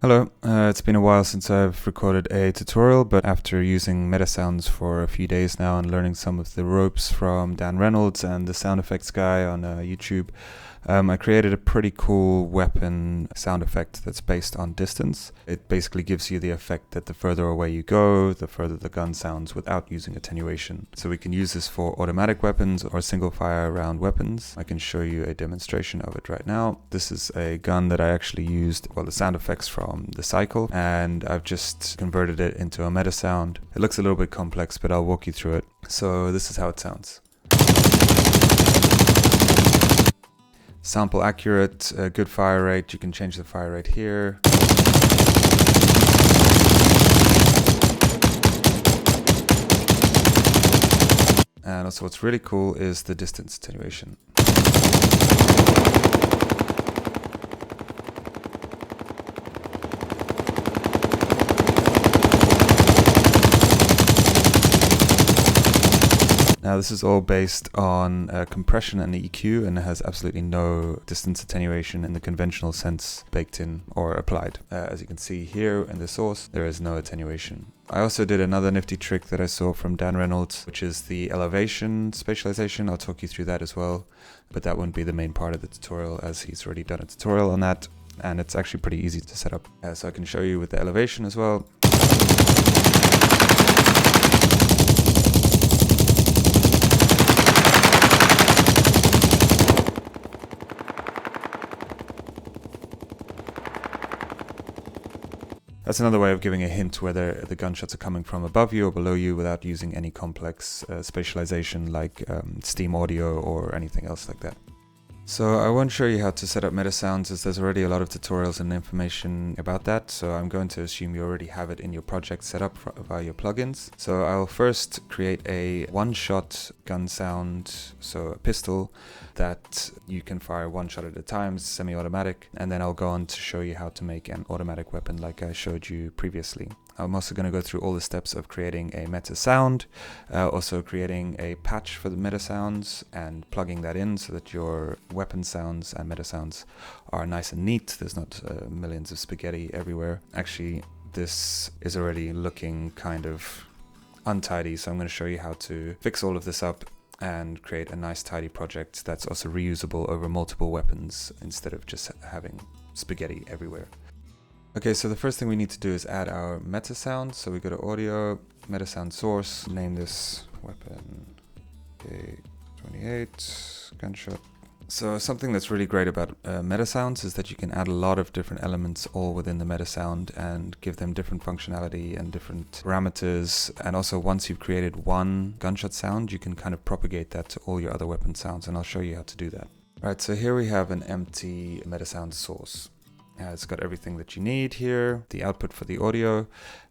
Hello, it's been a while since I've recorded a tutorial, but after using meta sounds for a few days now and learning some of the ropes from Dan Reynolds and the sound effects guy on YouTube, I created a pretty cool weapon sound effect that's based on distance. It basically gives you the effect that the further away you go, the further the gun sounds without using attenuation. So we can use this for automatic weapons or single fire round weapons. I can show you a demonstration of it right now. This is a gun that I actually used, the sound effects from the cycle, and I've just converted it into a meta sound. It looks a little bit complex, but I'll walk you through it. So this is how it sounds. Sample accurate, good fire rate. You can change the fire rate here. And also what's really cool is the distance attenuation. Now this is all based on compression and EQ, and it has absolutely no distance attenuation in the conventional sense baked in or applied. As you can see here in the source, there is no attenuation. I also did another nifty trick that I saw from Dan Reynolds, which is the elevation spatialization. I'll talk you through that as well, but that won't be the main part of the tutorial as he's already done a tutorial on that, and it's actually pretty easy to set up. So I can show you with the elevation as well. That's another way of giving a hint whether the gunshots are coming from above you or below you without using any complex spatialization like Steam audio or anything else like that. So I won't show you how to set up meta sounds as there's already a lot of tutorials and information about that, so I'm going to assume you already have it in your project set up via your plugins. So I'll first create a one-shot gun sound, so a pistol that you can fire one shot at a time, semi-automatic, and then I'll go on to show you how to make an automatic weapon like I showed you previously. I'm also going to go through all the steps of creating a meta sound, also creating a patch for the meta sounds and plugging that in so that your weapon sounds and meta sounds are nice and neat. There's not millions of spaghetti everywhere. Actually, this is already looking kind of untidy, so I'm going to show you how to fix all of this up and create a nice tidy project that's also reusable over multiple weapons instead of just having spaghetti everywhere. Okay, so the first thing we need to do is add our meta sound. So we go to audio, meta sound source, name this weapon K28 gunshot. So something that's really great about meta sounds is that you can add a lot of different elements all within the meta sound and give them different functionality and different parameters. And also once you've created one gunshot sound, you can kind of propagate that to all your other weapon sounds, and I'll show you how to do that. All right, so here we have an empty meta sound source. It's got everything that you need here, the output for the audio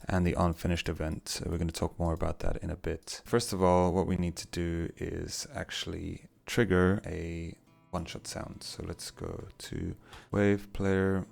and the unfinished event. So we're going to talk more about that in a bit. First of all, what we need to do is actually trigger a one-shot sound. So let's go to wave player.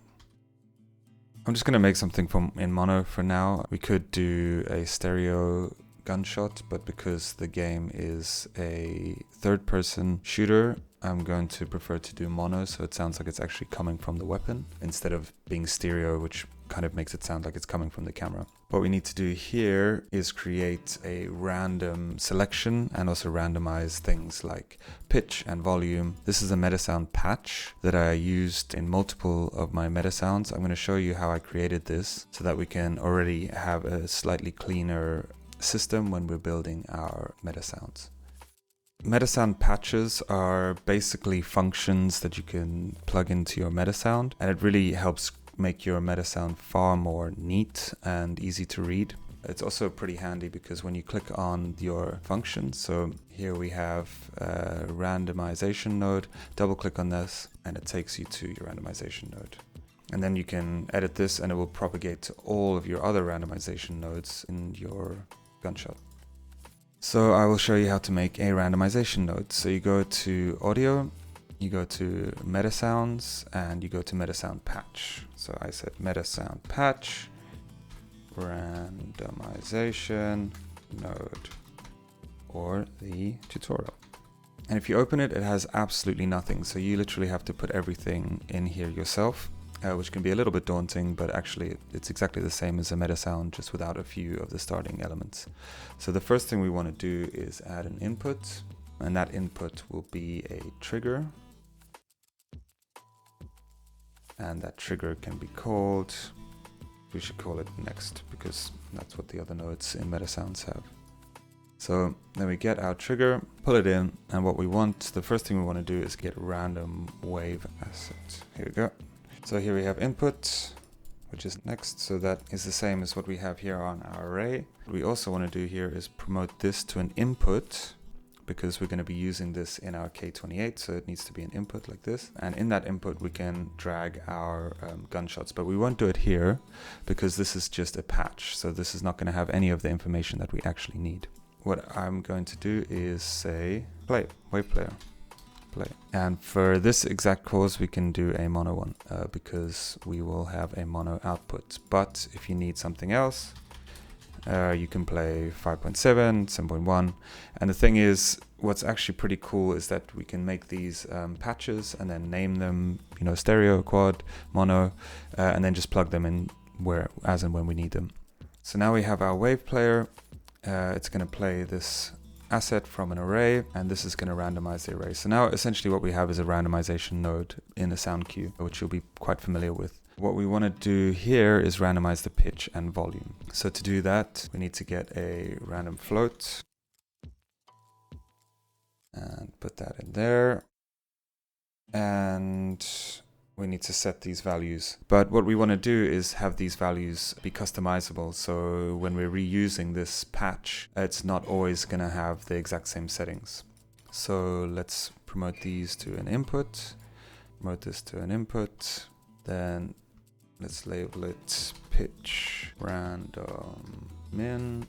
I'm just going to make something in mono for now. We could do a stereo gunshot, but because the game is a third-person shooter, I'm going to prefer to do mono, so it sounds like it's actually coming from the weapon instead of being stereo, which kind of makes it sound like it's coming from the camera. What we need to do here is create a random selection and also randomize things like pitch and volume. This is a meta sound patch that I used in multiple of my meta sounds. I'm going to show you how I created this so that we can already have a slightly cleaner system when we're building our meta sounds. Meta sound patches are basically functions that you can plug into your meta sound, and it really helps make your meta sound far more neat and easy to read. It's also pretty handy because when you click on your function, so here we have a randomization node, double click on this and it takes you to your randomization node. And then you can edit this and it will propagate to all of your other randomization nodes in your gunshot. So I will show you how to make a randomization node. So you go to audio, you go to meta sounds, and you go to meta sound patch. So I said meta sound patch, randomization node, or the tutorial. And if you open it, it has absolutely nothing. So you literally have to put everything in here yourself. which can be a little bit daunting, but actually it's exactly the same as a meta sound, just without a few of the starting elements. So the first thing we want to do is add an input, and that input will be a trigger. And that trigger can be called, we should call it next, because that's what the other nodes in meta sounds have. So then we get our trigger, pull it in, and what we want, the first thing we want to do is get a random wave asset. Here we go. So here we have input, which is next. So that is the same as what we have here on our array. What we also want to do here is promote this to an input, because we're going to be using this in our K28, so it needs to be an input like this. And in that input, we can drag our gunshots, but we won't do it here because this is just a patch. So this is not going to have any of the information that we actually need. What I'm going to do is say play, wave player, play. And for this exact cause, we can do a mono one because we will have a mono output. But if you need something else, you can play 5.7, 7.1. And the thing is, what's actually pretty cool is that we can make these patches and then name them, you know, stereo, quad, mono, and then just plug them in where, as and when we need them. So now we have our wave player. It's going to play this asset from an array, and this is going to randomize the array. So now essentially what we have is a randomization node in the sound queue, which you'll be quite familiar with. What we want to do here is randomize the pitch and volume. So to do that, we need to get a random float and put that in there. And we need to set these values. But what we want to do is have these values be customizable. So when we're reusing this patch, it's not always going to have the exact same settings. So let's promote these to an input, promote this to an input, then let's label it pitch random min,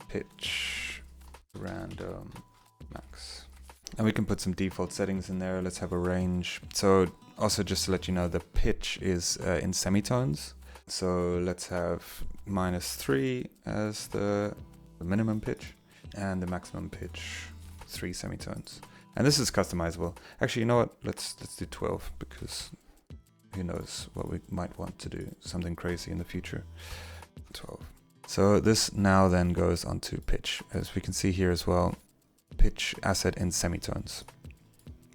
pitch random max. And we can put some default settings in there. Let's have a range. So also just to let you know, the pitch is in semitones. So let's have -3 as the minimum pitch and the maximum pitch 3 semitones. And this is customizable. Actually, you know what? Let's do 12 because who knows what we might want to do, something crazy in the future. 12. So this now then goes onto pitch, as we can see here as well, pitch asset in semitones.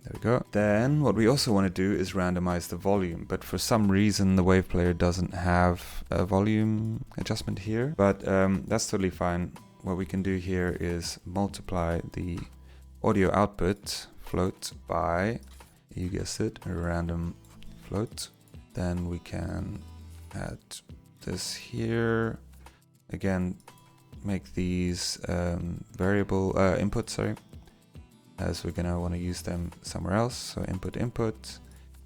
There we go. Then what we also want to do is randomize the volume, but for some reason the wave player doesn't have a volume adjustment here, but that's totally fine. What we can do here is multiply the audio output float by, you guessed it, a random float. Then we can add this here. Again, make these variable inputs, sorry, as we're gonna want to use them somewhere else. So input,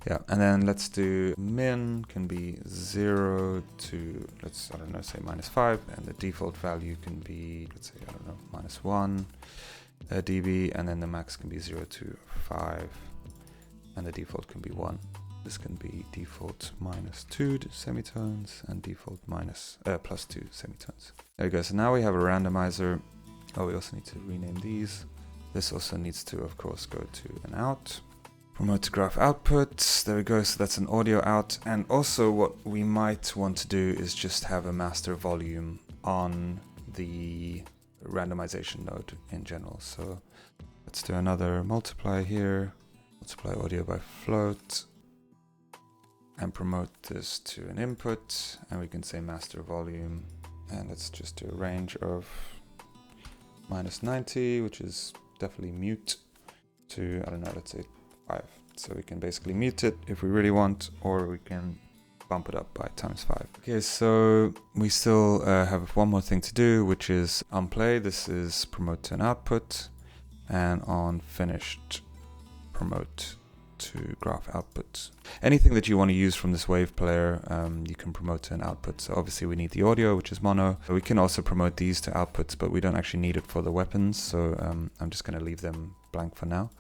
yeah. And then let's do min can be 0 to, let's, I don't know, say -5, and the default value can be, let's say, I don't know, -1 dB, and then the max can be 0 to 5, and the default can be 1. This can be default -2 semitones and default +2 semitones. There we go. So now we have a randomizer. Oh, we also need to rename these. This also needs to, of course, go to an out. Promote to graph output. There we go. So that's an audio out. And also what we might want to do is just have a master volume on the randomization node in general. So let's do another multiply here. Multiply audio by float. And promote this to an input, and we can say master volume, and let's just do a range of -90, which is definitely mute, to, I don't know, let's say 5. So we can basically mute it if we really want, or we can bump it up by ×5. Okay, so we still have one more thing to do, which is on play, this is promote to an output, and on finished, promote to graph output. Anything that you want to use from this wave player, you can promote to an output. So obviously we need the audio, which is mono. We can also promote these to outputs, but we don't actually need it for the weapons. So I'm just going to leave them blank for now.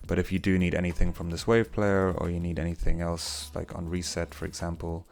But if you do need anything from this wave player, or you need anything else, like on reset, for example,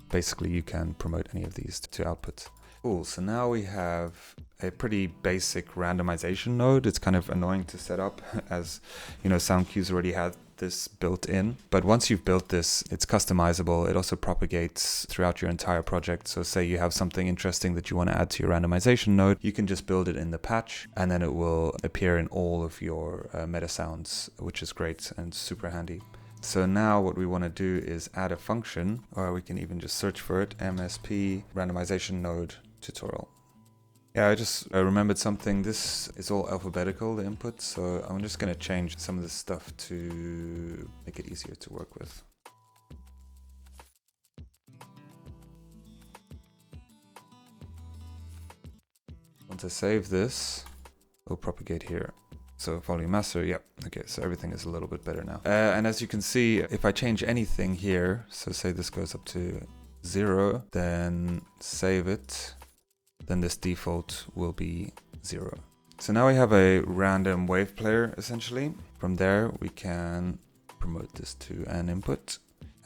basically you can promote any of these to outputs. Cool, so now we have a pretty basic randomization node. It's kind of annoying to set up, as you know, sound cues already have this built in, but once you've built this, it's customizable. It also propagates throughout your entire project. So say you have something interesting that you want to add to your randomization node, you can just build it in the patch and then it will appear in all of your meta sounds, which is great and super handy. So now what we want to do is add a function, or we can even just search for it, MSP Randomization Node tutorial. Yeah, I just remembered something. This is all alphabetical, the input, so I'm just going to change some of this stuff to make it easier to work with. Once I save this, it'll propagate here. So volume master, yep. Okay, so everything is a little bit better now. And as you can see, if I change anything here, so say this goes up to 0, then save it, then this default will be 0. So now we have a random wave player, essentially. From there, we can promote this to an input.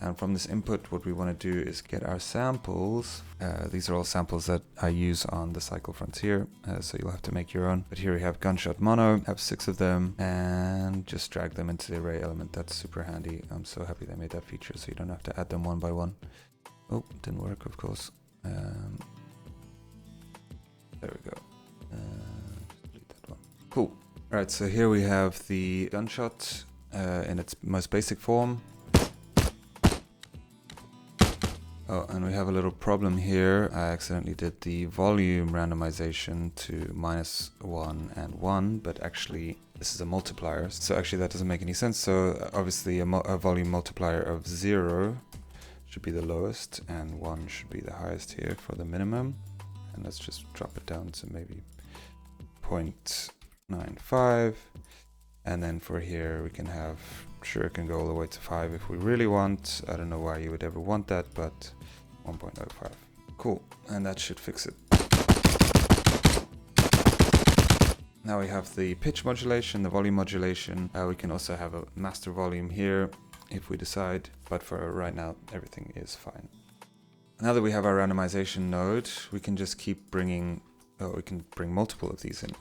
And from this input, what we want to do is get our samples. These are all samples that I use on the Cycle Frontier, so you'll have to make your own. But here we have Gunshot Mono, have 6 of them, and just drag them into the array element. That's super handy. I'm so happy they made that feature, so you don't have to add them one by one. Oh, didn't work, of course. There we go. Delete that one. Cool. All right, so here we have the gunshot in its most basic form. Oh, and we have a little problem here. I accidentally did the volume randomization to -1 and 1, but actually this is a multiplier. So actually that doesn't make any sense. So obviously a volume multiplier of 0 should be the lowest and 1 should be the highest here for the minimum. And let's just drop it down to maybe 0.95. And then for here we can have, sure, it can go all the way to 5 if we really want. I don't know why you would ever want that, but 1.05. Cool, and that should fix it. Now we have the pitch modulation, the volume modulation. We can also have a master volume here if we decide, but for right now, everything is fine. Now that we have our randomization node, we can just keep bringing, we can bring multiple of these in.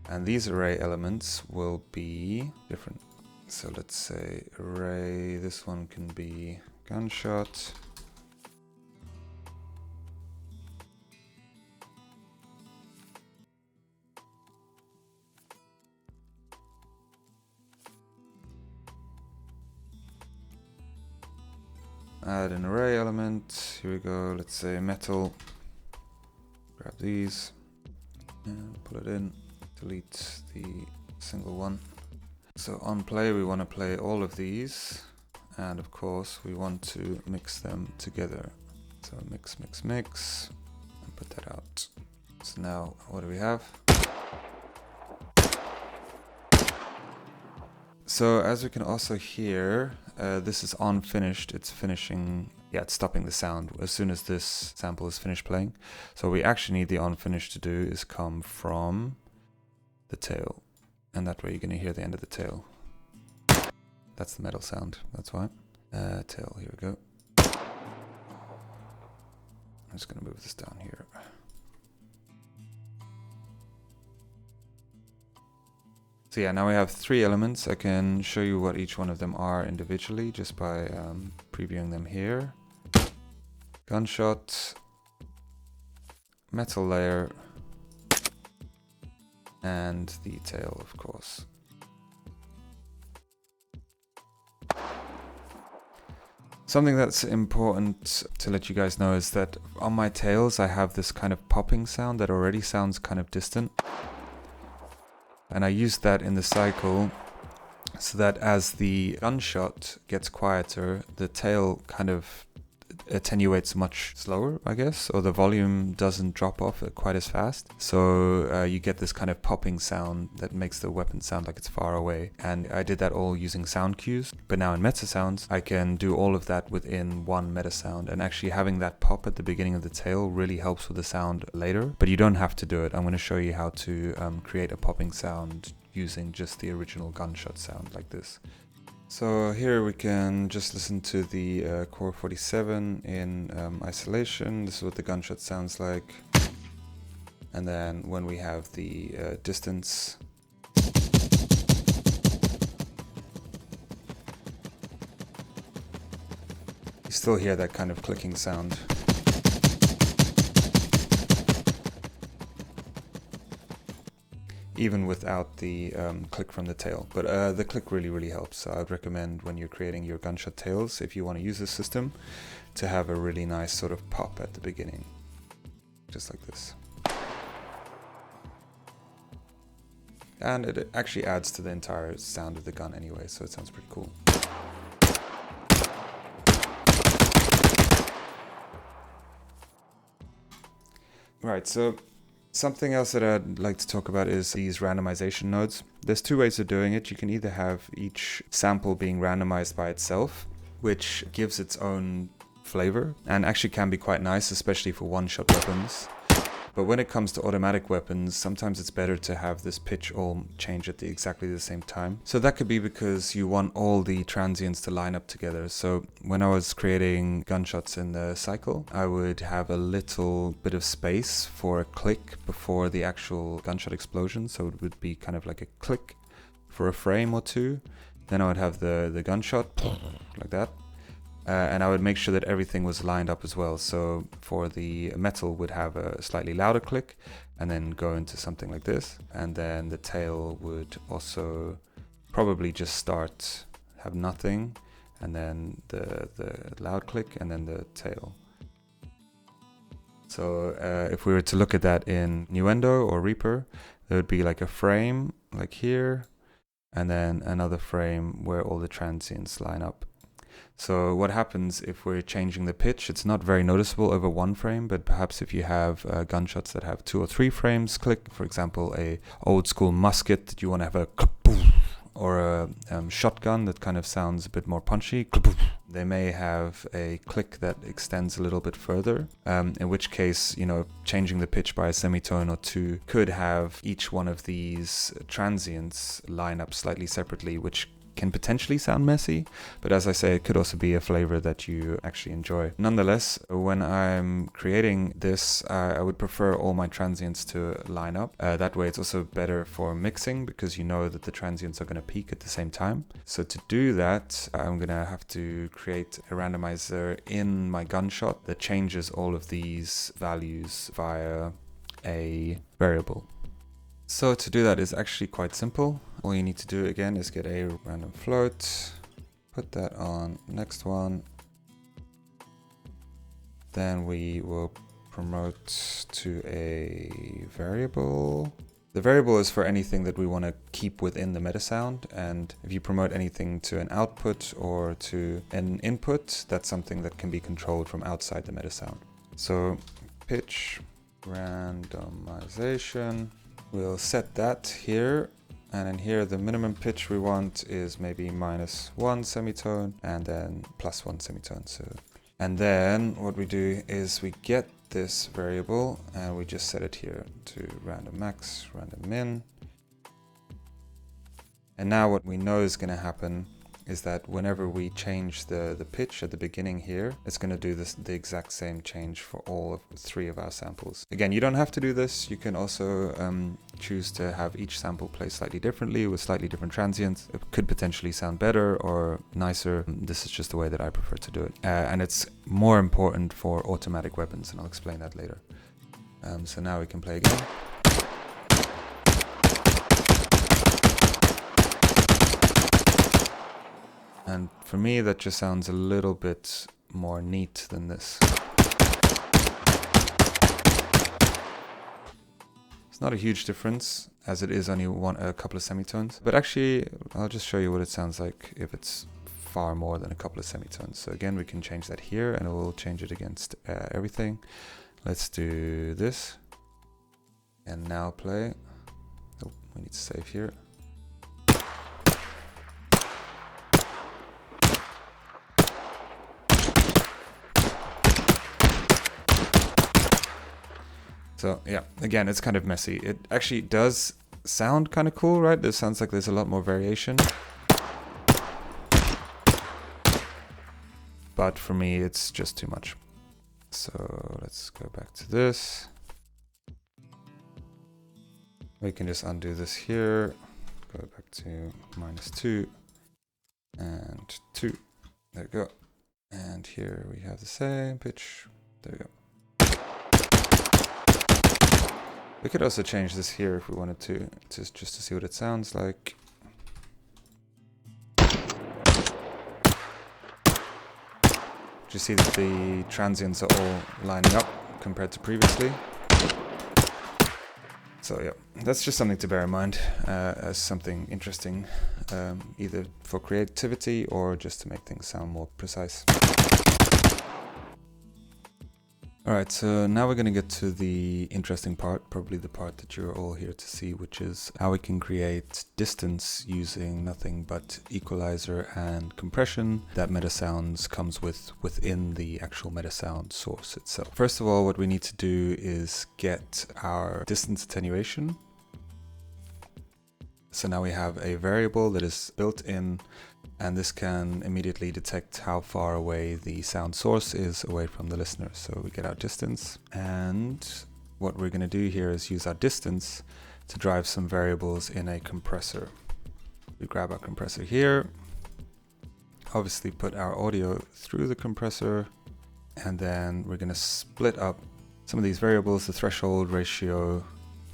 And these array elements will be different. So let's say array, this one can be gunshot. Add an array element. Here we go. Let's say metal. Grab these and pull it in. Delete the single one. So on play, we want to play all of these. And of course, we want to mix them together. So mix, mix, mix, and put that out. So now, what do we have? So as we can also hear, this is on finished. It's finishing, yeah, it's stopping the sound as soon as this sample is finished playing. So what we actually need the on finish to do is come from the tail. And that way you're going to hear the end of the tail. That's the metal sound, that's why. Tail, here we go. I'm just going to move this down here. So yeah, now we have 3 elements. I can show you what each one of them are individually just by previewing them here. Gunshot, metal layer, and the tail, of course. Something that's important to let you guys know is that on my tails I have this kind of popping sound that already sounds kind of distant. And I use that in the cycle so that as the gunshot gets quieter, the tail kind of attenuates much slower, I guess, or the volume doesn't drop off quite as fast. So you get this kind of popping sound that makes the weapon sound like it's far away. And I did that all using sound cues. But now in meta sounds, I can do all of that within one meta sound. And actually having that pop at the beginning of the tail really helps with the sound later. But you don't have to do it. I'm going to show you how to create a popping sound using just the original gunshot sound like this. So here we can just listen to the Core 47 in isolation. This is what the gunshot sounds like. And then when we have the distance, still hear that kind of clicking sound. Even without the click from the tail. But the click really helps. So I would recommend when you're creating your gunshot tails, if you want to use this system, to have a really nice sort of pop at the beginning. Just like this. And it actually adds to the entire sound of the gun anyway, so it sounds pretty cool. Right, so something else that I'd like to talk about is these randomization nodes. There's two ways of doing it. You can either have each sample being randomized by itself, which gives its own flavor and actually can be quite nice, especially for one-shot weapons. But when it comes to automatic weapons, sometimes it's better to have this pitch all change at exactly the same time. So that could be because you want all the transients to line up together. So when I was creating gunshots in the cycle, I would have a little bit of space for a click before the actual gunshot explosion. So it would be kind of like a click for a frame or two. Then I would have the gunshot like that. And I would make sure that everything was lined up as well. So for the metal would have a slightly louder click and then go into something like this. And then the tail would also probably just have nothing, and then the loud click and then the tail. So if we were to look at that in Nuendo or Reaper, there would be like a frame like here, and then another frame where all the transients line up. So what happens if we're changing the pitch? It's not very noticeable over one frame, but perhaps if you have gunshots that have 2 or 3 frames click, for example, a old school musket that you want to have a or a shotgun that kind of sounds a bit more punchy, they may have a click that extends a little bit further, in which case, changing the pitch by a semitone or 2 could have each one of these transients line up slightly separately, which can potentially sound messy, but as I say, it could also be a flavor that you actually enjoy. Nonetheless, when I'm creating this, I would prefer all my transients to line up. That way it's also better for mixing, because you know that the transients are going to peak at the same time. So to do that, I'm going to have to create a randomizer in my gunshot that changes all of these values via a variable. So to do that is actually quite simple. All you need to do again is get a random float, put that on next one. Then we will promote to a variable. The variable is for anything that we want to keep within the meta sound, and if you promote anything to an output or to an input, that's something that can be controlled from outside the meta sound. So pitch randomization. We'll set that here, and in here the minimum pitch we want is maybe -1 semitone and then +1 semitone. And then what we do is we get this variable and we just set it here to random max, random min. And now what we know is going to happen is that whenever we change the pitch at the beginning here, it's going to do the exact same change for all of 3 of our samples. Again, you don't have to do this. You can also choose to have each sample play slightly differently with slightly different transients. It could potentially sound better or nicer. This is just the way that I prefer to do it. And it's more important for automatic weapons, and I'll explain that later. So now we can play again. And for me, that just sounds a little bit more neat than this. It's not a huge difference, as it is only a couple of semitones. But actually, I'll just show you what it sounds like if it's far more than a couple of semitones. So again, we can change that here, and we'll change it against everything. Let's do this. And now play. Oh, we need to save here. So yeah, again, it's kind of messy. It actually does sound kind of cool, right? It sounds like there's a lot more variation. But for me, it's just too much. So let's go back to this. We can just undo this here. Go back to -2 and 2. There we go. And here we have the same pitch. There we go. We could also change this here if we wanted to just to see what it sounds like. You see that the transients are all lining up compared to previously. So yeah, that's just something to bear in mind as something interesting, either for creativity or just to make things sound more precise. Alright, so now we're going to get to the interesting part, probably the part that you're all here to see, which is how we can create distance using nothing but equalizer and compression that Metasounds comes with within the actual Metasound source itself. First of all, what we need to do is get our distance attenuation. So now we have a variable that is built in, and this can immediately detect how far away the sound source is away from the listener. So we get our distance, and what we're going to do here is use our distance to drive some variables in a compressor. We grab our compressor here, obviously put our audio through the compressor, and then we're going to split up some of these variables, the threshold, ratio,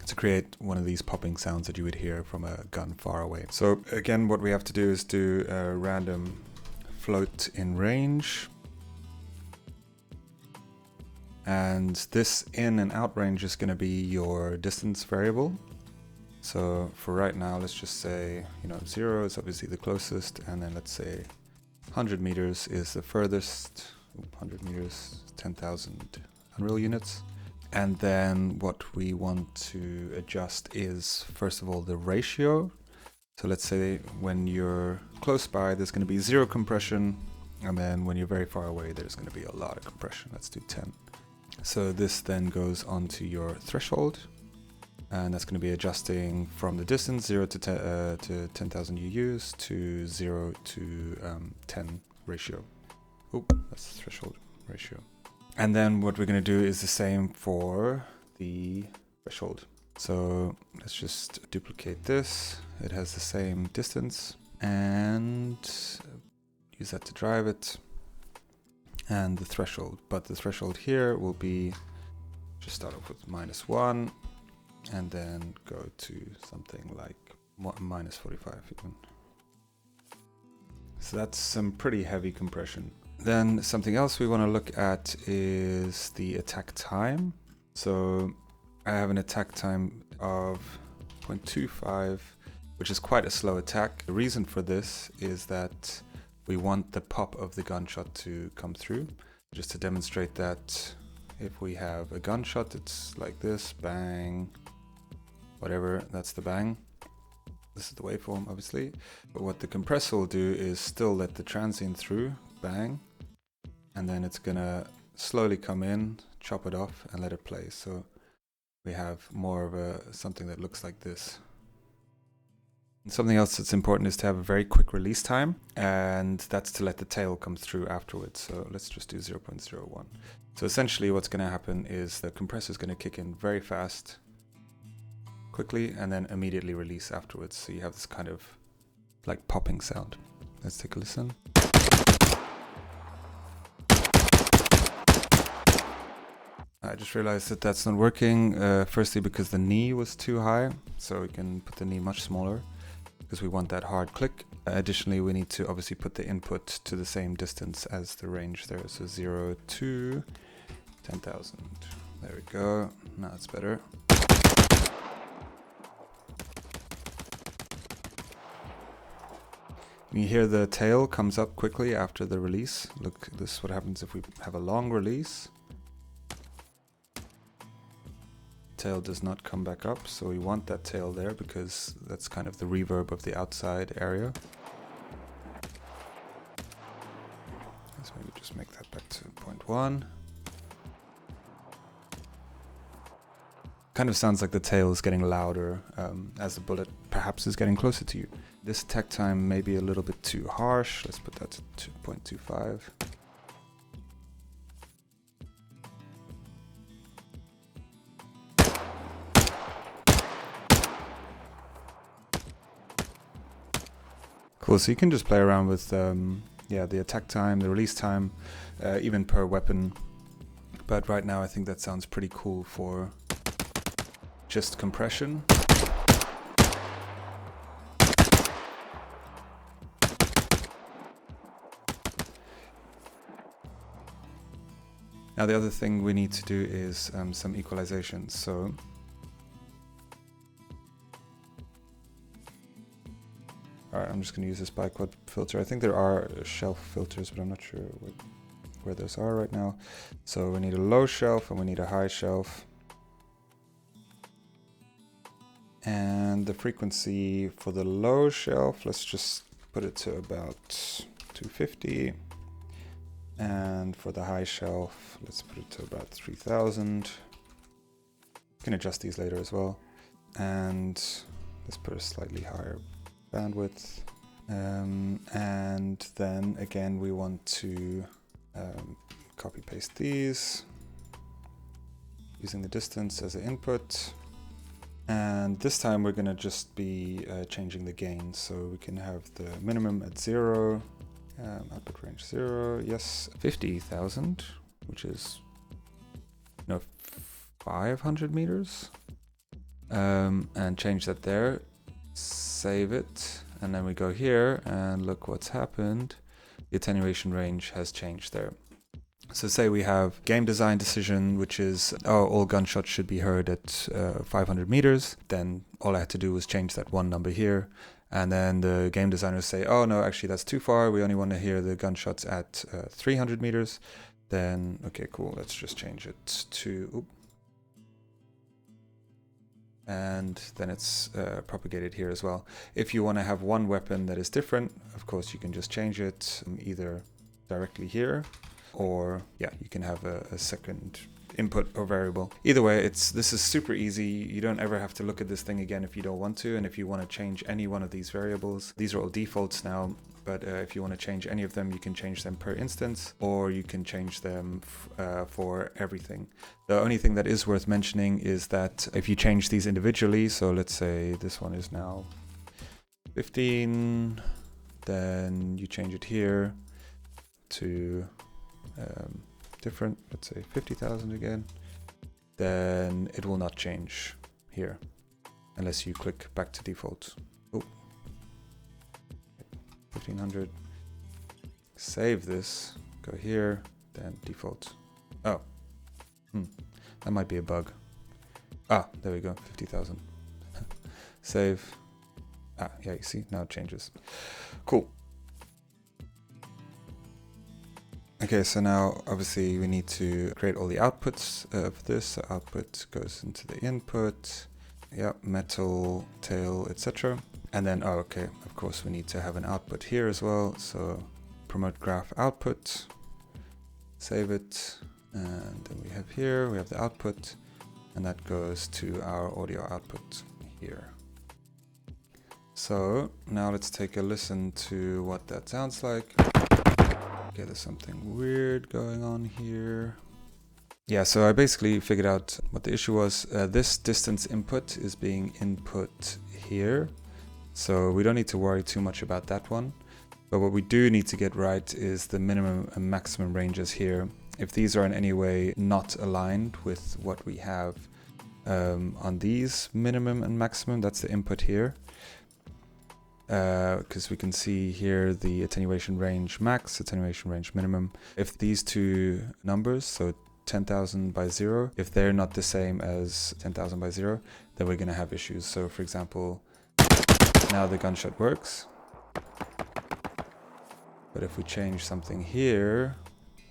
to create one of these popping sounds that you would hear from a gun far away. So again, what we have to do is do a random float in range. And this in and out range is going to be your distance variable. So for right now, let's just say, 0 is obviously the closest, and then let's say 100 meters is the furthest. 100 meters, 10,000 Unreal units. And then what we want to adjust is, first of all, the ratio. So let's say when you're close by, there's going to be 0 compression. And then when you're very far away, there's going to be a lot of compression. Let's do 10. So this then goes onto your threshold. And that's going to be adjusting from the distance 0 to 10,000 UUs to 0 to 10 ratio. Oh, that's the threshold ratio. And then what we're going to do is the same for the threshold. So let's just duplicate this. It has the same distance, and use that to drive it. And the threshold. But the threshold here will be, just start off with -1, and then go to something like -45 even. So that's some pretty heavy compression. Then something else we want to look at is the attack time. So I have an attack time of 0.25, which is quite a slow attack. The reason for this is that we want the pop of the gunshot to come through. Just to demonstrate that, if we have a gunshot, it's like this, bang, whatever, that's the bang. This is the waveform, obviously. But what the compressor will do is still let the transient through, bang, and then it's gonna slowly come in, chop it off, and let it play. So we have more of something that looks like this. And something else that's important is to have a very quick release time, and that's to let the tail come through afterwards. So let's just do 0.01. So essentially what's gonna happen is the compressor is gonna kick in very fast, quickly, and then immediately release afterwards. So you have this kind of like popping sound. Let's take a listen. I just realized that that's not working. Firstly, because the knee was too high, so we can put the knee much smaller because we want that hard click. Additionally, we need to obviously put the input to the same distance as the range there. So 0 to 10,000. There we go. Now it's better. You hear the tail comes up quickly after the release. Look, this is what happens if we have a long release. Tail does not come back up, so we want that tail there because that's kind of the reverb of the outside area. Let's maybe just make that back to 0.1. Kind of sounds like the tail is getting louder as the bullet perhaps is getting closer to you. This attack time may be a little bit too harsh. Let's put that to 2.25. Cool, so you can just play around with yeah, the attack time, the release time, even per weapon. But right now I think that sounds pretty cool for just compression. Now the other thing we need to do is some equalization. So alright, I'm just going to use this bicod filter. I think there are shelf filters, but I'm not sure where those are right now. So we need a low shelf and we need a high shelf. And the frequency for the low shelf, let's just put it to about 250. And for the high shelf, let's put it to about 3000. You can adjust these later as well. And let's put a slightly higher bandwidth. And then again, we want to copy paste these using the distance as an input. And this time we're going to just be changing the gain. So we can have the minimum at 0. Output range 0, yes, 50,000, which is 500 meters, and change that there, save it, and then we go here and look what's happened. The attenuation range has changed there. So say we have game design decision, which is, oh, all gunshots should be heard at 500 meters. Then all I had to do was change that one number here. And then the game designers say, oh no, actually that's too far. We only want to hear the gunshots at 300 meters. Then, okay, cool. Let's just change it to, and then it's propagated here as well. If you want to have one weapon that is different, of course, you can just change it either directly here, or yeah, you can have a second input or variable. Either way, this is super easy. You don't ever have to look at this thing again if you don't want to. And if you want to change any one of these variables, these are all defaults now, but if you want to change any of them, you can change them per instance, or you can change them for everything. The only thing that is worth mentioning is that if you change these individually, so let's say this one is now 15, then you change it here to different, let's say 50,000 again, then it will not change here unless you click back to default. Oh, 1500. Save this, go here, then default. Oh, that might be a bug. Ah, there we go, 50,000. Save. Ah, yeah, you see, now it changes. Cool. Okay, so now obviously we need to create all the outputs of this. So output goes into the input, yeah, metal, tail, etc. And then, oh, okay, of course we need to have an output here as well. So promote graph output, save it, and then we have here, we have the output, and that goes to our audio output here. So now let's take a listen to what that sounds like. Okay, there's something weird going on here. Yeah, so I basically figured out what the issue was. This distance input is being input here. So we don't need to worry too much about that one. But what we do need to get right is the minimum and maximum ranges here. If these are in any way not aligned with what we have on these minimum and maximum, that's the input here. Because we can see here the attenuation range max, attenuation range minimum. If these two numbers, so 10,000 by 0, if they're not the same as 10,000 by 0, then we're going to have issues. So for example, now the gunshot works. But if we change something here,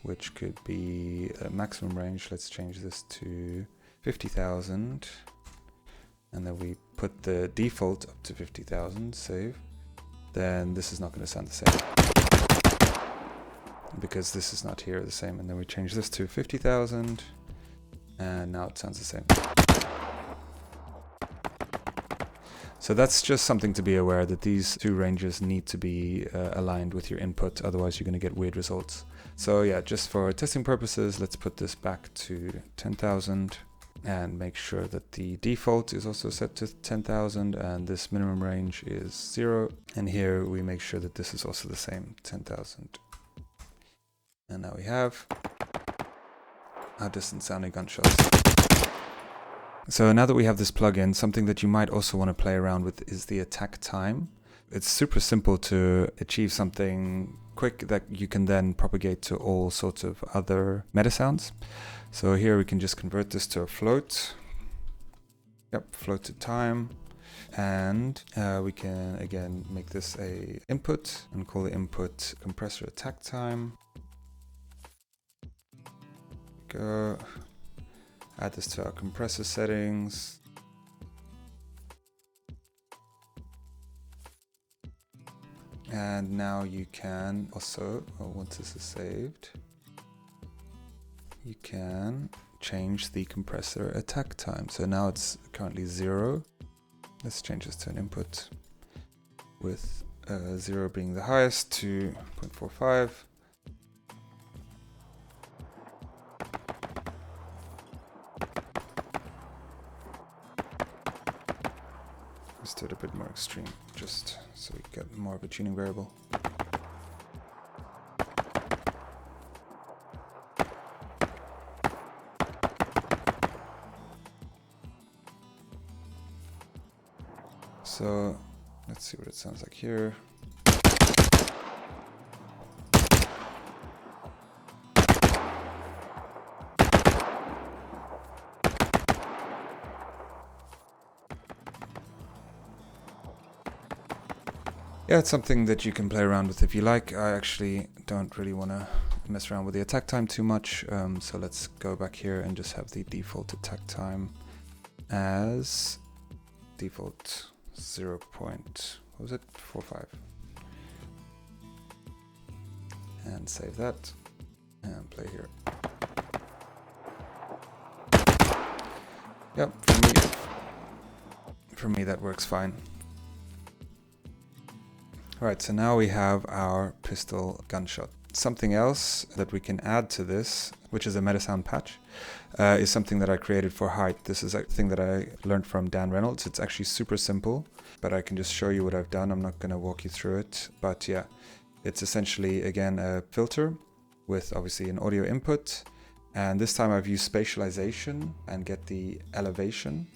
which could be a maximum range, let's change this to 50,000. And then we put the default up to 50,000, save. Then this is not going to sound the same because this is not here the same. And then we change this to 50,000 and now it sounds the same. So that's just something to be aware that these two ranges need to be aligned with your input, otherwise you're going to get weird results. So yeah, just for testing purposes, let's put this back to 10,000. And make sure that the default is also set to 10,000 and this minimum range is 0. And here we make sure that this is also the same, 10,000. And now we have our distant sounding gunshots. So now that we have this plugin, something that you might also want to play around with is the attack time. It's super simple to achieve something quick that you can then propagate to all sorts of other meta sounds. So here we can just convert this to a float. Yep, float to time. And we can again make this a input and call the input compressor attack time. Go. Add this to our compressor settings. And now you can also, once this is saved, you can change the compressor attack time. So now it's currently 0. Let's change this to an input with 0 being the highest to 0.45. Let's do it a bit more extreme, just so we get more of a tuning variable. So let's see what it sounds like here. Yeah, it's something that you can play around with if you like. I actually don't really want to mess around with the attack time too much. So let's go back here and just have the default attack time as default 0.45. And save that and play here. Yep, for me that works fine. Alright, so now we have our pistol gunshot. Something else that we can add to this, which is a meta sound patch, is something that I created for height. This is a thing that I learned from Dan Reynolds. It's actually super simple, but I can just show you what I've done. I'm not going to walk you through it, but yeah, it's essentially, again, a filter with obviously an audio input. And this time I've used spatialization and get the elevation.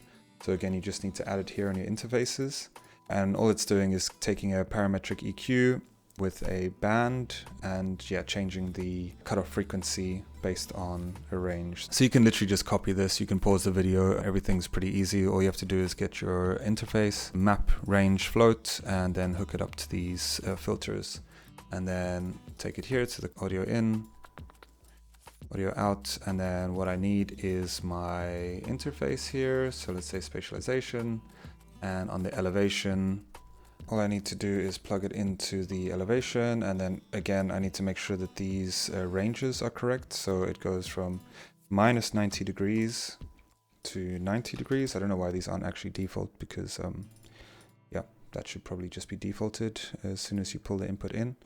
So again, you just need to add it here on your interfaces. And all it's doing is taking a parametric EQ with a band and yeah, changing the cutoff frequency based on a range. So you can literally just copy this, you can pause the video, everything's pretty easy. All you have to do is get your interface, map, range, float, and then hook it up to these filters. And then take it here to the audio in, audio out, and then what I need is my interface here. So let's say spatialization. And on the elevation, all I need to do is plug it into the elevation. And then again, I need to make sure that these ranges are correct. So it goes from minus 90 degrees to 90 degrees. I don't know why these aren't actually default because, yeah, that should probably just be defaulted as soon as you pull the input in.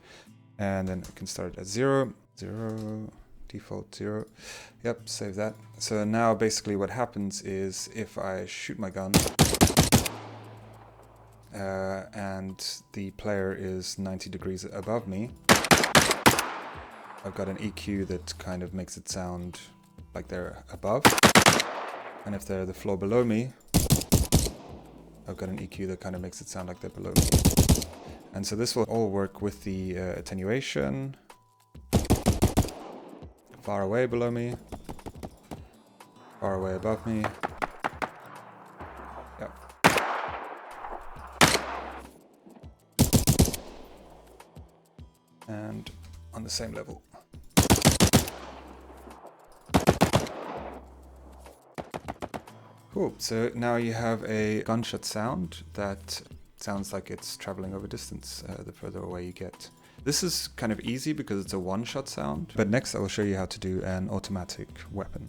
And then I can start at 0, 0, default 0. Yep, save that. So now basically what happens is if I shoot my gun, and the player is 90 degrees above me, I've got an EQ that kind of makes it sound like they're above. And if they're the floor below me, I've got an EQ that kind of makes it sound like they're below me. And so this will all work with the attenuation. Far away below me, far away above me. Yep. And on the same level. Cool, so now you have a gunshot sound that sounds like it's traveling over distance the further away you get. This is kind of easy because it's a one-shot sound, but next I will show you how to do an automatic weapon.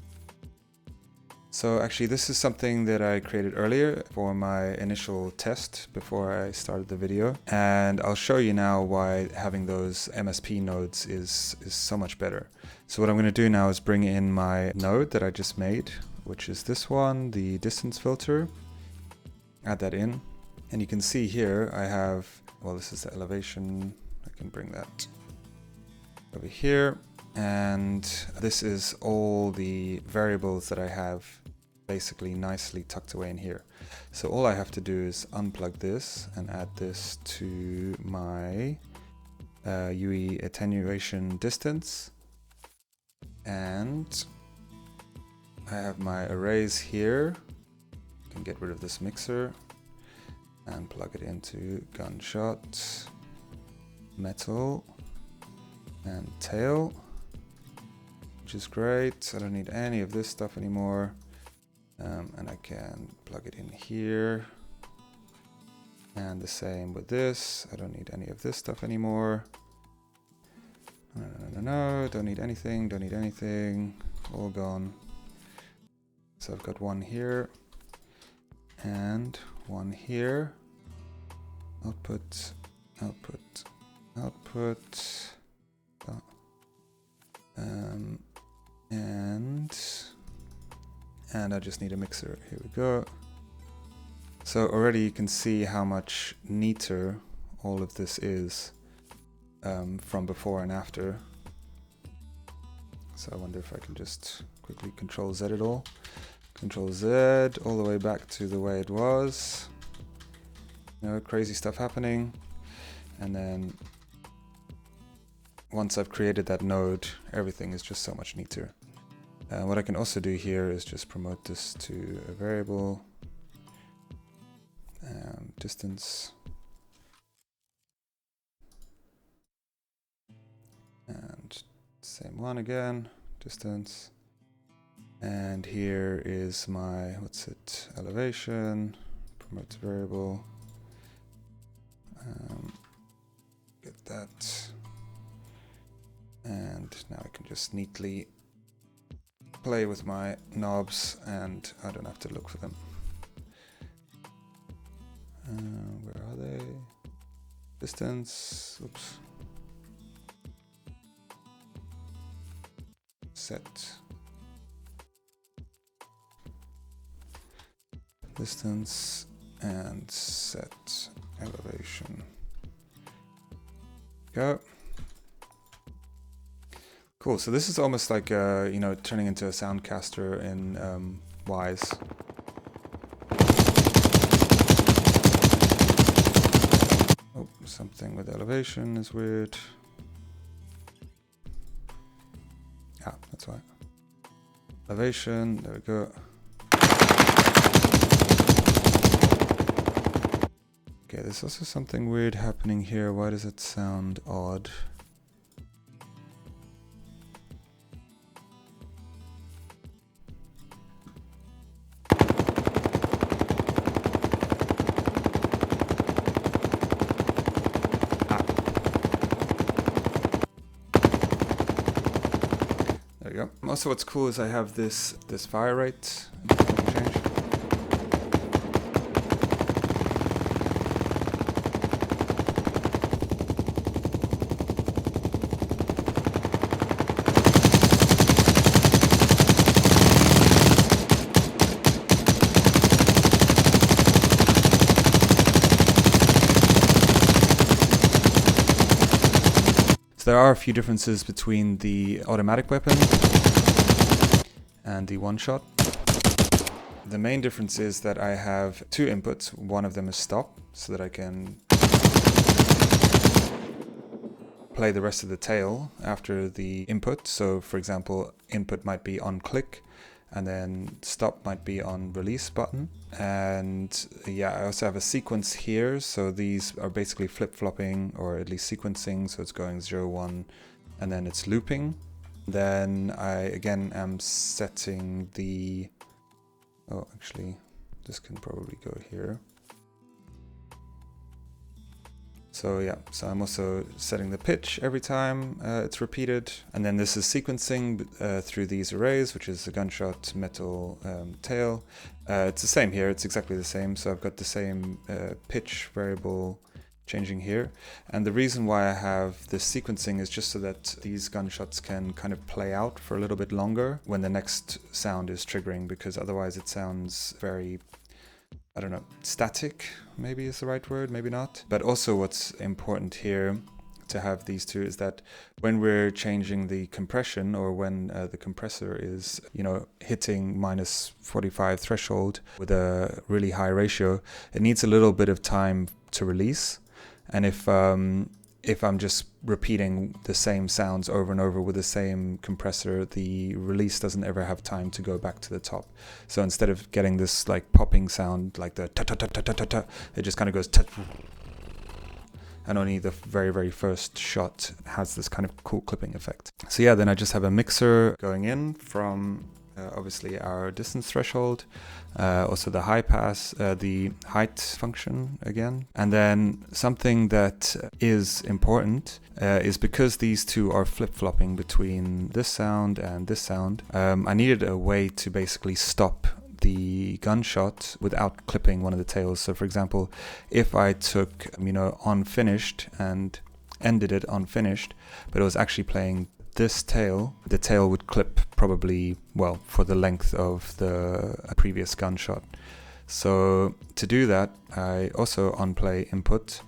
So actually this is something that I created earlier for my initial test before I started the video, and I'll show you now why having those MSP nodes is so much better. So what I'm going to do now is bring in my node that I just made, which is this one, the distance filter. Add that in, and you can see here I have, well, this is the elevation. I can bring that over here, And this is all the variables that I have basically nicely tucked away in here. So all I have to do is unplug this and add this to my UE attenuation distance. And I have my arrays here. I can get rid of this mixer and plug it into gunshot, metal, and tail, which is great. I don't need any of this stuff anymore. And I can plug it in here. And the same with this. I don't need any of this stuff anymore. No, don't need anything, all gone. So I've got one here and one here. Output. And I just need a mixer. Here we go. So already you can see how much neater all of this is from before and after. So I wonder if I can just quickly Control Z it all. Control Z all the way back to the way it was. Crazy stuff happening. And then once I've created that node, everything is just so much neater. What I can also do here is just promote this to a variable. Distance. And same one again, distance. And here is my, elevation, promote to variable. Get that. And now I can just neatly play with my knobs and I don't have to look for them. Where are they? Distance, oops. Set. Distance and set elevation. Go. Cool, so this is almost like, turning into a soundcaster in Wise. Oh, something with elevation is weird. Ah, that's why. Elevation, there we go. Okay, there's also something weird happening here. Why does it sound odd? There we go. Also, what's cool is I have this fire rate. Change. There are a few differences between the automatic weapon and the one-shot. The main difference is that I have two inputs. One of them is stop, so that I can play the rest of the tail after the input. So for example, input might be on click, and then stop might be on release button. And yeah, I also have a sequence here, so these are basically flip-flopping, or at least sequencing, so it's going 0, 1, and then it's looping. Then I again am setting the, oh actually this can probably go here. So yeah, so I'm also setting the pitch every time it's repeated. And then this is sequencing through these arrays, which is a gunshot, metal, tail. It's the same here, it's exactly the same. So I've got the same pitch variable changing here. And the reason why I have this sequencing is just so that these gunshots can kind of play out for a little bit longer when the next sound is triggering, because otherwise it sounds very, I don't know, static maybe is the right word, maybe not. But also what's important here to have these two is that when we're changing the compression, or when the compressor is, hitting -45 threshold with a really high ratio, it needs a little bit of time to release. And if I'm just repeating the same sounds over and over with the same compressor, the release doesn't ever have time to go back to the top. So instead of getting this like popping sound, like the ta ta ta ta ta ta ta, it just kind of goes ta. And only the very, very first shot has this kind of cool clipping effect. So yeah, then I just have a mixer going in from obviously our distance threshold, also the high pass, the height function again. And then something that is important is because these two are flip-flopping between this sound and this sound, I needed a way to basically stop the gunshot without clipping one of the tails. So for example, if I took, unfinished and ended it unfinished, but it was actually playing this tail, the tail would clip probably, well, for the length of the previous gunshot. So to do that, I also on play input,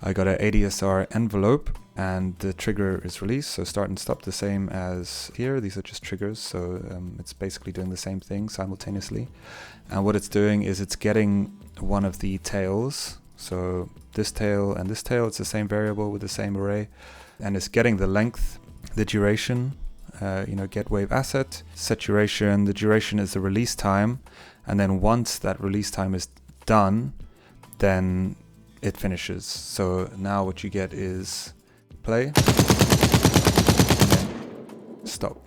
I got an ADSR envelope, and the trigger is released. So start and stop the same as here. These are just triggers, so it's basically doing the same thing simultaneously. And what it's doing is it's getting one of the tails, so this tail and this tail, it's the same variable with the same array, and it's getting the length, the duration, get wave asset, saturation. The duration is the release time, and then once that release time is done, then it finishes. So now what you get is play and then stop.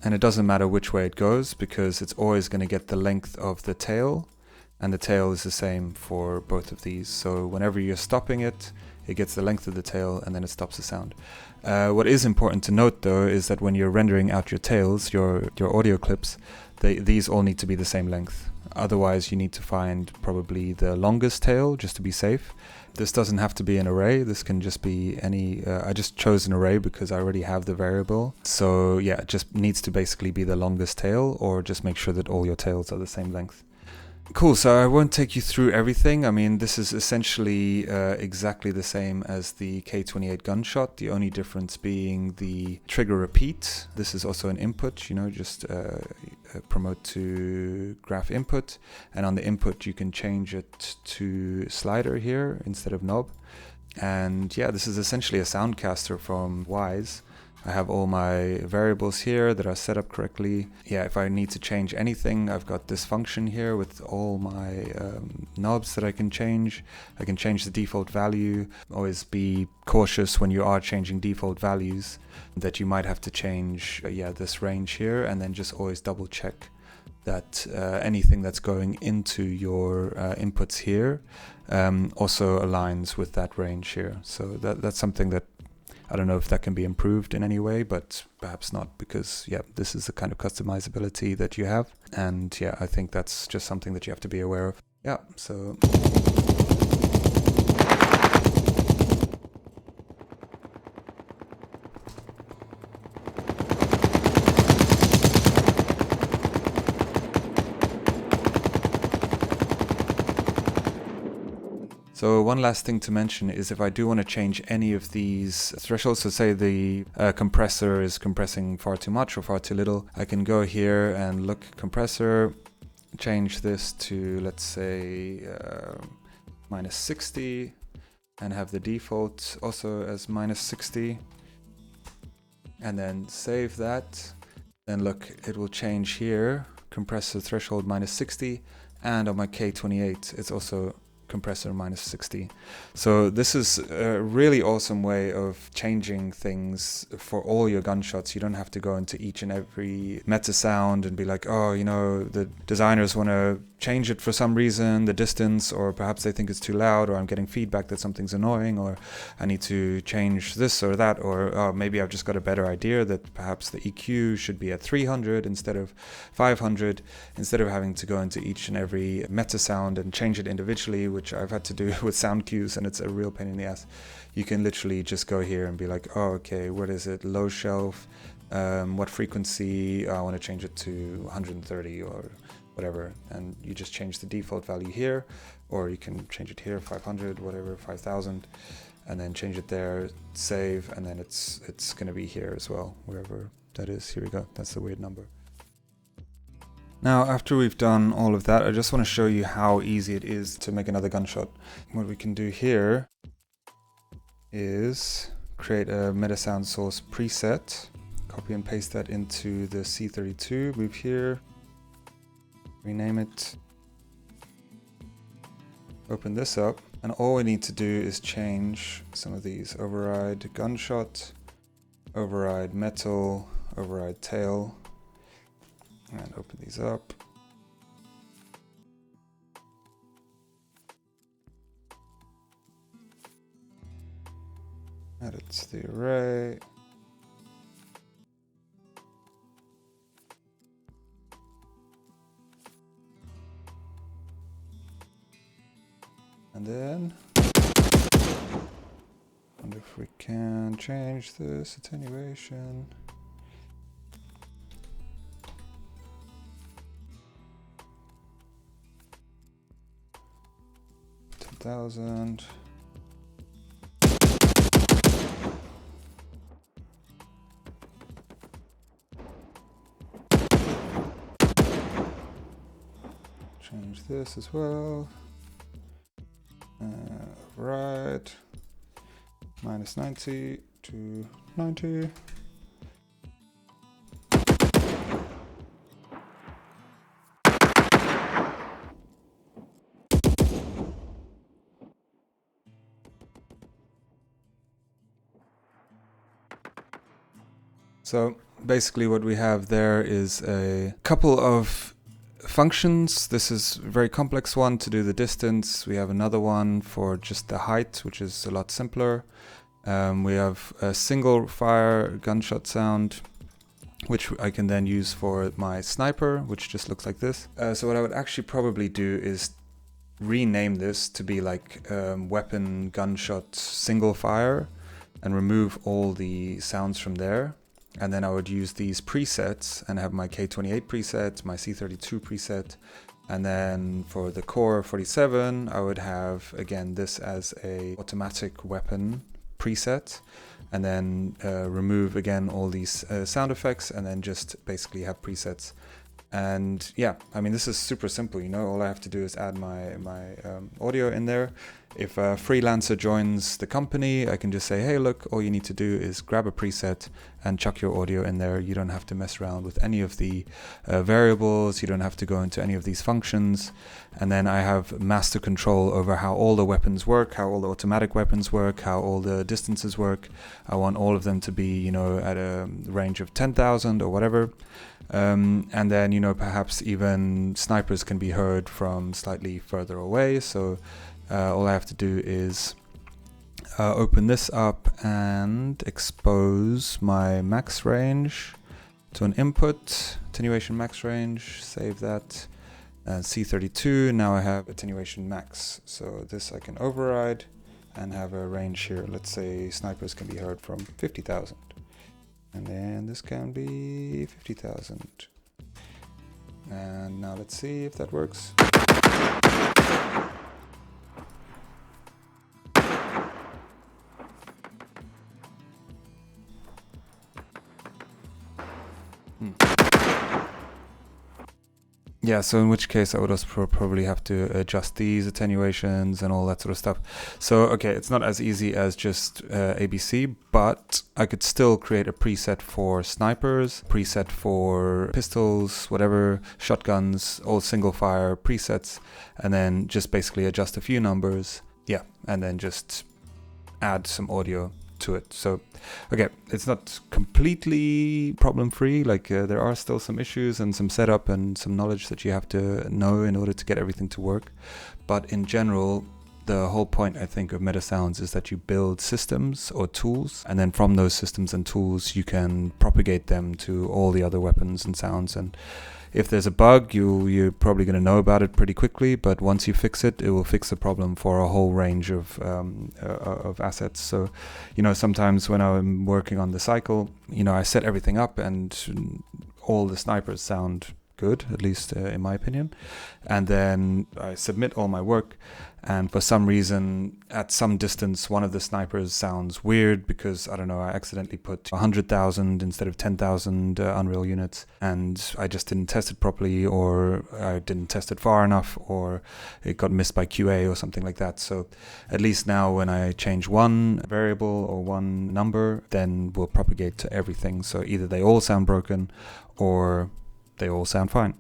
And it doesn't matter which way it goes, because it's always going to get the length of the tail, and the tail is the same for both of these. So whenever you're stopping it, it gets the length of the tail and then it stops the sound. What is important to note though is that when you're rendering out your tails, your audio clips, these all need to be the same length. Otherwise you need to find probably the longest tail just to be safe. This doesn't have to be an array, this can just be any, I just chose an array because I already have the variable. So yeah, it just needs to basically be the longest tail, or just make sure that all your tails are the same length. Cool, so I won't take you through everything. I mean, this is essentially exactly the same as the K28 gunshot, the only difference being the trigger repeat. This is also an input, just promote to graph input. And on the input, you can change it to slider here instead of knob. And yeah, this is essentially a soundcaster from Wise. I have all my variables here that are set up correctly. Yeah, if I need to change anything, I've got this function here with all my knobs that I can change. I can change the default value. Always be cautious when you are changing default values that you might have to change this range here, and then just always double check that anything that's going into your inputs here also aligns with that range here. So that's something that I don't know if that can be improved in any way, but perhaps not, because this is the kind of customizability that you have. And I think that's just something that you have to be aware of. Yeah, so So one last thing to mention is if I do want to change any of these thresholds, so say the compressor is compressing far too much or far too little, I can go here and look compressor, change this to, let's say, -60, and have the default also as -60, and then save that. Then look, it will change here, compressor threshold -60, and on my K28 it's also compressor -60. So this is a really awesome way of changing things for all your gunshots. You don't have to go into each and every meta sound and be like, oh, the designers want to change it for some reason, the distance, or perhaps they think it's too loud, or I'm getting feedback that something's annoying, or I need to change this or that, or maybe I've just got a better idea that perhaps the EQ should be at 300 instead of 500, instead of having to go into each and every meta sound and change it individually, which I've had to do with sound cues, and it's a real pain in the ass. You can literally just go here and be like, oh, okay, what is it, low shelf, what frequency, I want to change it to 130, or whatever, and you just change the default value here, or you can change it here, 500, whatever, 5000, and then change it there, save, and then it's going to be here as well, wherever that is. Here we go, that's the weird number. Now, after we've done all of that, I just want to show you how easy it is to make another gunshot. What we can do here is create a meta sound source preset, copy and paste that into the C32, move here, rename it, open this up, and all we need to do is change some of these. Override gunshot, override metal, override tail, and open these up. Add it to the array. And then, wonder if we can change this attenuation. $10,000. Change this as well. Right. -90 to 90. So basically what we have there is a couple of functions. This is a very complex one to do the distance. We have another one for just the height, which is a lot simpler. We have a single fire gunshot sound, which I can then use for my sniper, which just looks like this. So what I would actually probably do is rename this to be like weapon gunshot single fire and remove all the sounds from there. And then I would use these presets and have my K28 preset, my C32 preset. And then for the core 47, I would have, again, this as a automatic weapon preset. And then remove, again, all these sound effects and then just basically have presets. And yeah, I mean, this is super simple, you know, all I have to do is add my audio in there. If a freelancer joins the company, I can just say, hey, look, all you need to do is grab a preset and chuck your audio in there. You don't have to mess around with any of the variables. You don't have to go into any of these functions. And then I have master control over how all the weapons work, how all the automatic weapons work, how all the distances work. I want all of them to be, you know, at a range of 10,000 or whatever. And then, you know, perhaps even snipers can be heard from slightly further away. So all I have to do is open this up and expose my max range to an input, attenuation max range, save that, and C32, now I have attenuation max. So this I can override and have a range here. Let's say snipers can be heard from 50,000. And then this can be 50,000. And now let's see if that works. Yeah, so in which case I would also probably have to adjust these attenuations and all that sort of stuff. So, okay, it's not as easy as just ABC, but I could still create a preset for snipers, preset for pistols, whatever, shotguns, all single fire presets, and then just basically adjust a few numbers. Yeah, and then just add some audio to it. So, okay, it's not completely problem-free. Like there are still some issues and some setup and some knowledge that you have to know in order to get everything to work. But in general, the whole point, I think, of meta sounds is that you build systems or tools, and then from those systems and tools, you can propagate them to all the other weapons and sounds. And if there's a bug, you're probably going to know about it pretty quickly, but once you fix it, it will fix the problem for a whole range of assets. So, you know, sometimes when I'm working on the cycle, you know, I set everything up and all the snipers sound good, at least in my opinion. And then I submit all my work, and for some reason, at some distance, one of the snipers sounds weird because, I don't know, I accidentally put 100,000 instead of 10,000 Unreal units, and I just didn't test it properly, or I didn't test it far enough, or it got missed by QA or something like that. So at least now when I change one variable or one number, then we'll propagate to everything. So either they all sound broken or they all sound fine.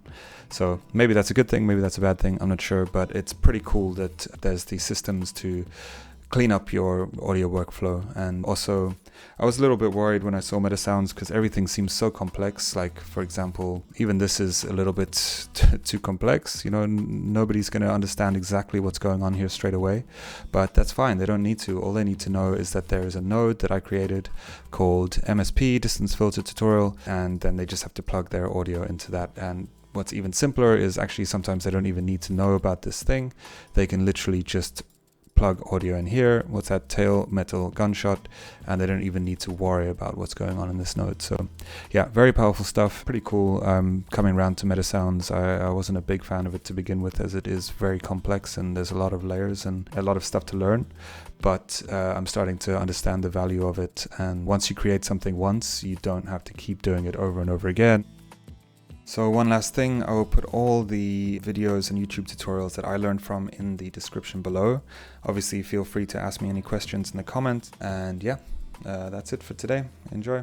So maybe that's a good thing, maybe that's a bad thing, I'm not sure, but it's pretty cool that there's these systems to clean up your audio workflow. And also, I was a little bit worried when I saw meta sounds because everything seems so complex. Like, for example, even this is a little bit too complex. You know, nobody's going to understand exactly what's going on here straight away, but that's fine. They don't need to. All they need to know is that there is a node that I created called MSP, Distance Filter Tutorial, and then they just have to plug their audio into that. And what's even simpler is actually sometimes they don't even need to know about this thing. They can literally just plug audio in here. What's that? Tail, metal, gunshot, and they don't even need to worry about what's going on in this node. So yeah, very powerful stuff. Pretty cool. Coming around to meta sounds, I wasn't a big fan of it to begin with, as it is very complex and there's a lot of layers and a lot of stuff to learn. But I'm starting to understand the value of it. And once you create something once, you don't have to keep doing it over and over again. So one last thing, I will put all the videos and YouTube tutorials that I learned from in the description below. Obviously, feel free to ask me any questions in the comments. And yeah, that's it for today. Enjoy.